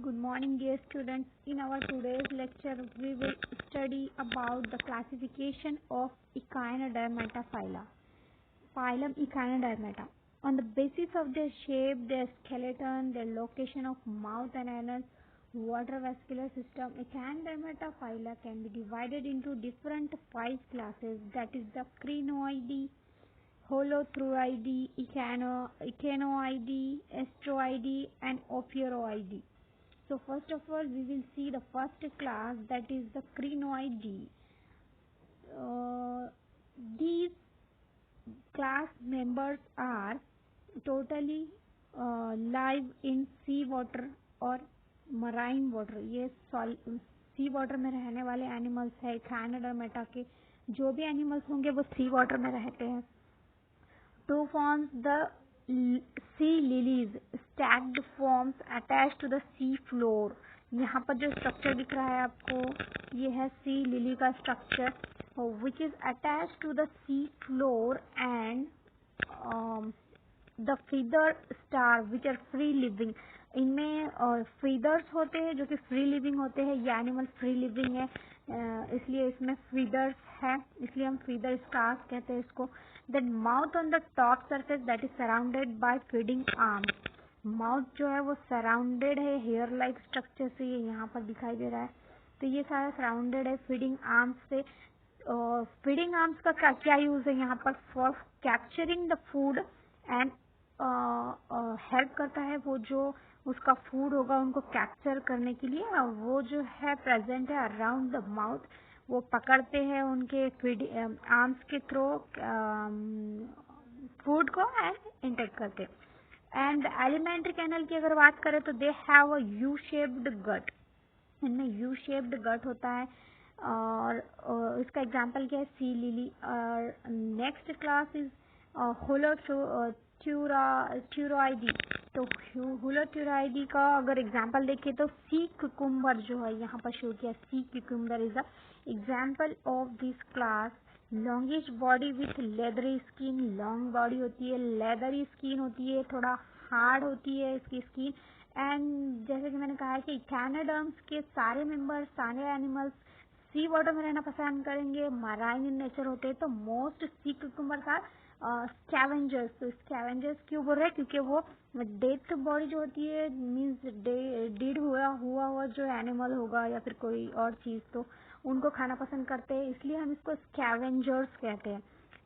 Good morning, dear students. In our today's lecture, we will study about the classification of Echinodermata phyla. Phylum Echinodermata. On the basis of their shape, their skeleton, their location of mouth and anus, water vascular system, Echinodermata phyla can be divided into different 5 classes, that is the Crinoideae, Holothuriidae, Echinoideae, Astroideae and Ophiuroideae. So first of all, we will see the first class, that is the Crinoideae. These class members are totally live in sea water और marine water. ये सी water में रहने वाले animals है. Echinodermata के जो भी animals होंगे वो सी वाटर में रहते हैं. Two forms, the sea lilies, stacked forms attached to the sea floor. यहाँ पर जो स्ट्रक्चर दिख रहा है आपको, ये है सी लिली का structure, which is attached to the sea floor, and the feather star which are free living. इनमें फीदर्स होते हैं जो कि फ्री लिविंग होते हैं. ये एनिमल फ्री लिविंग है, इसलिए इसमें फीदर्स है, इसलिए हम फीदर स्टार्स कहते हैं इसको. Then mouth on the top surface that is surrounded by feeding arms. Mouth जो है वो सराउंडेड है हेयर लाइक स्ट्रक्चर से, ये यहाँ पर दिखाई दे रहा है. तो ये सारा सराउंडेड है फीडिंग आर्म्स से. फीडिंग आर्म्स का क्या यूज है यहाँ पर? For capturing the food and help करता है वो जो उसका फूड होगा उनको कैप्चर करने के लिए. वो जो है प्रेजेंट है अराउंड द माउथ, वो पकड़ते हैं उनके आर्म्स के थ्रू फूड को एंड इंटेक करते. एंड एलिमेंट्री कैनल की अगर बात करें तो they have a U shaped gut. इनमें यू शेप्ड गट होता है. और इसका एग्जांपल क्या है? Sea lily. और नेक्स्ट क्लास इज होलोथुरिइडी. तो होलोथुरिइडी का अगर एग्जांपल देखें तो सी क्यूकम्बर जो है यहाँ पर शो किया, sea cucumber is the example of this class. Longish body with leathery skin. Long body होती है, लेदरी स्किन होती है, थोड़ा हार्ड होती है इसकी स्किन. एंड जैसे कि मैंने कहा है कि इचैनोडर्म्स के सारे मेंबर्स, सारे एनिमल्स सी वाटर में रहना पसंद करेंगे, मराइन इन नेचर होते हैं. तो most sea cucumbers are scavengers. तो स्कैवेंजर्स क्यों बोल रहे हैं? क्योंकि वो डेथ बॉडी जो होती है, मीन्स डीड हुआ जो एनिमल होगा या फिर कोई और चीज, तो उनको खाना पसंद करते हैं, इसलिए हम इसको स्कैवेंजर्स कहते हैं.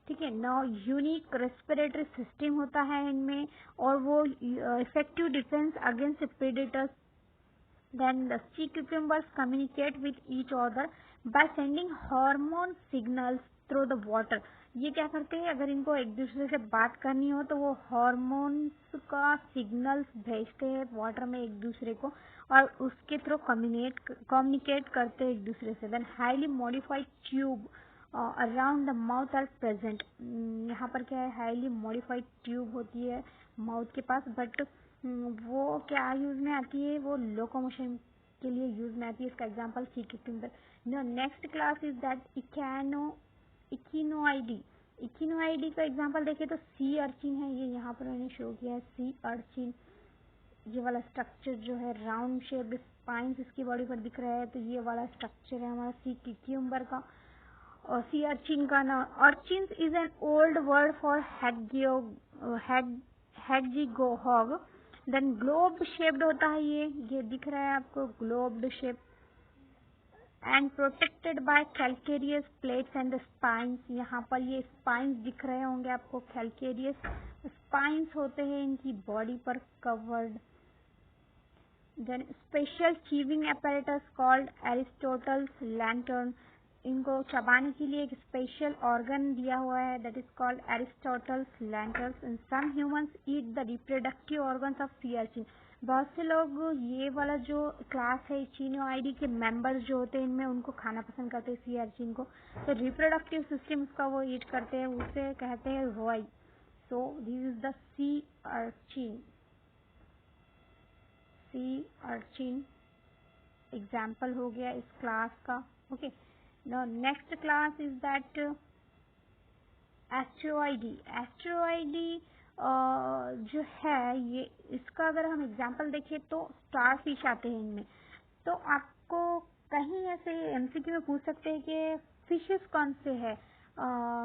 ठीक है. नाउ यूनिक रेस्पिरेटरी सिस्टम होता है इनमें, और वो effective defence against predators. Then the sea cucumbers communicate with each other by sending hormone signals through the water. ये क्या करते हैं? अगर इनको एक दूसरे से बात करनी हो तो वो हॉर्मोन्स का सिग्नल्स भेजते हैं वाटर में एक दूसरे को, और उसके थ्रू कम्युनिकेट करते हैं एक दूसरे से. Then highly modified tube around the mouth are present. यहाँ पर क्या है? हाईली मॉडिफाइड ट्यूब होती है माउथ के पास, बट वो क्या यूज में आती है? वो लोकोमोशन के लिए यूज में आती है. इसका example sea cucumber. Next class is that echinoidea. Echinoidea का एग्जांपल देखें तो सी अर्चिन है. ये यहाँ पर मैंने शो किया है सी अर्चिन. ये वाला स्ट्रक्चर जो है राउंड शेप स्पाइंस इसकी बॉडी पर दिख रहा है, तो ये वाला स्ट्रक्चर है हमारा सी क्यूकम्बर का. और सी अर्चिन का ना, urchin is an old word for hedgehog. Then globe shaped होता है ये दिख रहा है आपको, globed shape. And protected by calcareous plates and spines. यहाँ पर ये स्पाइंस दिख रहे होंगे आपको, कैल्केरियस स्पाइंस होते हैं इनकी बॉडी पर covered. Then special chewing apparatus called Aristotle's lantern. इनको चबाने के लिए एक स्पेशल ऑर्गन दिया हुआ है, that is called Aristotle's lanterns. And some humans eat the reproductive organs of sea urchin. बहुत से लोग ये वाला जो क्लास है इचिनोआइडी के मेंबर्स जो होते हैं इनमें, उनको खाना पसंद करते हैं सी अर्चिन को. तो रिप्रोडक्टिव सिस्टम उसका वो ईट करते हैं, उसे कहते हैं रोई. So this is the sea urchin. Sea urchin example हो गया इस क्लास का. Okay. Now next class is that Astroideae. Astroideae जो है ये इसका अगर हम एग्जांपल देखें तो स्टार फिश आते हैं इनमें। तो आपको कहीं ऐसे एमसीक्यू में पूछ सकते हैं कि फिशेस कौन से है,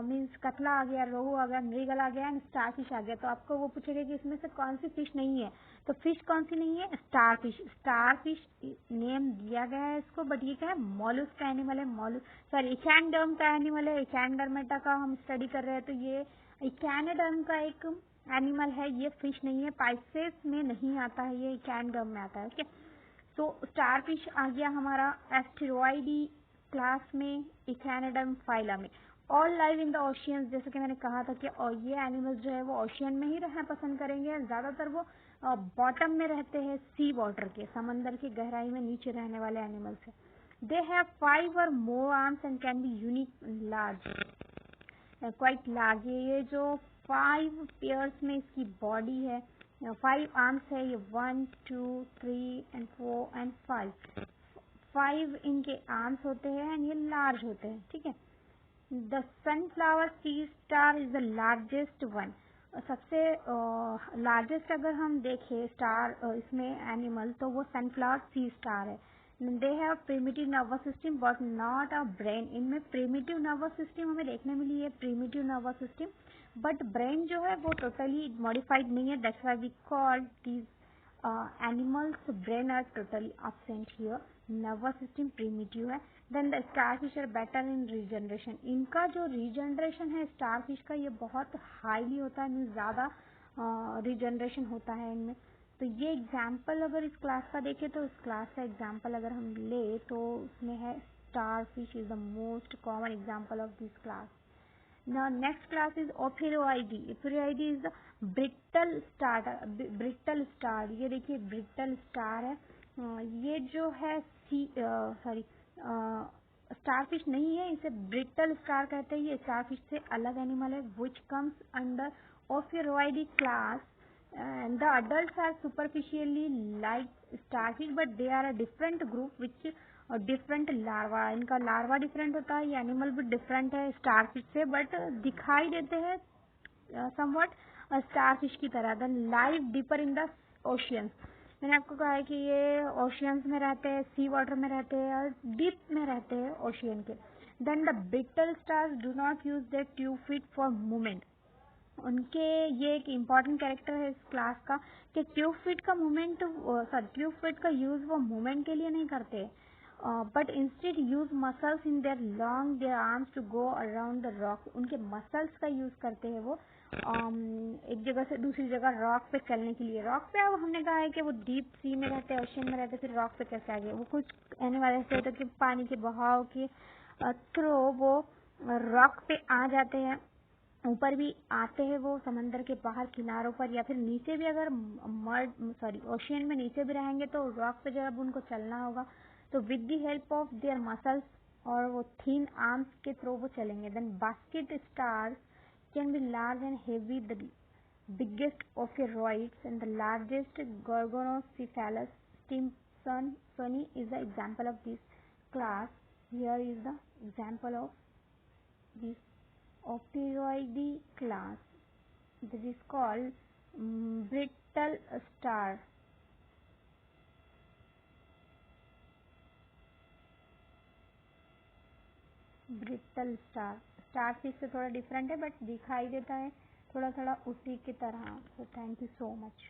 मीन्स कतला आ गया, रोहू आ गया, मृगल आ गया एंड स्टार फिश आ गया। तो आपको वो पूछेगा कि इसमें से कौन सी फिश नहीं है। तो फिश कौन सी नहीं है? Star fish. Star fish name दिया गया है इसको, बट ये क्या है? मॉलस्क का एनिमल है। इचैनडर्म का एनिमल है। इचैनडर्मेटा का हम स्टडी कर रहे हैं, तो ये इचैनडर्म का एक एनिमल है, ये फिश नहीं है। पाइसेस में नहीं आता है, ये इचैनडर्म में आता है। ओके, तो स्टार फिश आ गया हमारा एस्टेरॉइडी क्लास में, इचैनडर्म फाइला में। All live in the oceans, जैसे कि मैंने कहा था कि ये एनिमल्स जो है वो ओशियन में ही रहना पसंद करेंगे। ज्यादातर वो बॉटम में रहते हैं, सी वाटर के, समंदर की गहराई में नीचे रहने वाले एनिमल्स है। दे हैव 5 और more arms and can be unique large, quite large. ये जो 5 पेयर्स में इसकी बॉडी है, 5 आर्म्स है, ये 1 2 3 एंड 4 एंड 5 इनके आर्म्स होते हैं एंड ये लार्ज होते हैं। ठीक है। The sunflower sea star is the largest one. सबसे लार्जेस्ट अगर हम देखें स्टार इसमें एनिमल, तो वो सनफ्लावर सी स्टार है। They have primitive nervous system but not a brain. इनमें प्रिमिटिव नर्वस सिस्टम हमें देखने मिली है, primitive nervous system, but brain जो है वो टोटली मॉडिफाइड नहीं है। That's why we call these animals brain are totally absent here. Nervous system primitive है। Then the starfish are better in regeneration. इनका जो रीजनरेशन है स्टारफिश का, ये बहुत हाईली होता है, मीन्स ज्यादा रीजनरेशन होता है इनमें। तो ये एग्जाम्पल अगर इस क्लास का देखें, तो इस क्लास का एग्जाम्पल अगर हम ले तो उसमें है starfish is the most common example of this class. Now next class is Ophiroidy. Ophiroidy is the brittle star. Brittle star, ये देखिए brittle star है। ये जो है स्टारफिश नहीं है, इसे ब्रिटल स्टार कहते हैं। ये स्टारफिश से अलग एनिमल है, which comes under Ophiroidy class. And the adults are superficially like starfish, but they are a different group which different larva. इनका लार्वा डिफरेंट होता है, ये एनिमल भी डिफरेंट है स्टारफिश से, बट दिखाई देते हैं समवट स्टारफिश की तरह। Then live deeper in the oceans. मैंने आपको कहा है कि ये ओशियंस में रहते हैं, सी वाटर में रहते हैं और डीप में रहते हैं ओशियन के। Then the brittle stars do not use their tube feet for movement. उनके ये एक इम्पॉर्टेंट कैरेक्टर है इस क्लास का कि ट्यूब फीट का ट्यूब फीट का यूज वो मूवमेंट के लिए नहीं करते, but instead use muscles in their long their arms to go around the rock. उनके मसल्स का यूज करते हैं वो एक जगह से दूसरी जगह रॉक पे चलने के लिए। रॉक पे अब हमने कहा है कि वो डीप सी में रहते हैं, ओशन में रहते हैं, फिर रॉक पे कैसे आ गए? वो कुछ एनिमल ऐसे होते कि पानी के बहाव के थ्रू वो रॉक पे आ जाते हैं, ऊपर भी आते हैं वो समंदर के बाहर किनारों पर, या फिर नीचे भी अगर ओशियन में नीचे भी रहेंगे तो रॉक पे जब उनको चलना होगा तो with the help of their muscles और वो थिन आर्म्स के थ्रू वो चलेंगे। Then basket stars can be large and heavy, the biggest ophiroids and the largest Gorgonocephalus stimsoni is the example of this class. Here is the example of this Ophiroidy class. This is called brittle star. Brittle star starfish से थोड़ा different है, but दिखाई देता है थोड़ा थोड़ा उसी की तरह। So thank you so much.